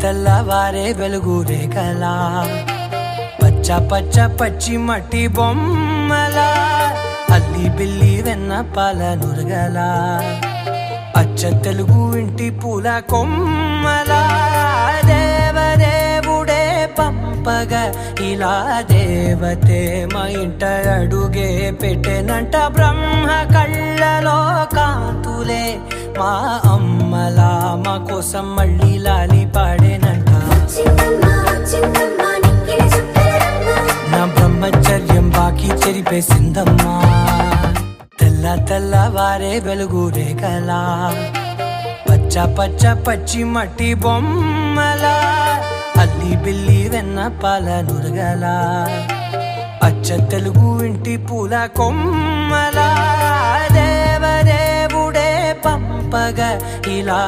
తెల్లవారే వెలుగు రేఖలా పచ్చ పచ్చ పచ్చి మట్టి బొమ్మలా అల్లి బిల్లి వెన్న పాల నురగలా అచ్చ తెలుగు ఇంటి పూల కొమ్మలా దేవదేవుడే పంపగా ఇలా దేవతే మా ఇంట అడుగే పెట్టెనంట బ్రహ్మ కళ్ళలో కాంతులే మా అమ్మలా మా కోసం మళ్ళీ లాలి పాడేనంట నా బ్రహ్మచర్యం బాకీ చెరిపేసిందమ్మా తెల్లవారే వెలుగు రేఖలా పచ్చ పచ్చ పచ్చి మట్టి బొమ్మలా అల్లి బిల్లి వెన్న పాల నురగలా అచ్చ తెలుగు ఇంటి పూల కొమ్మలా దేవదేవుడే పంపగా ఇలా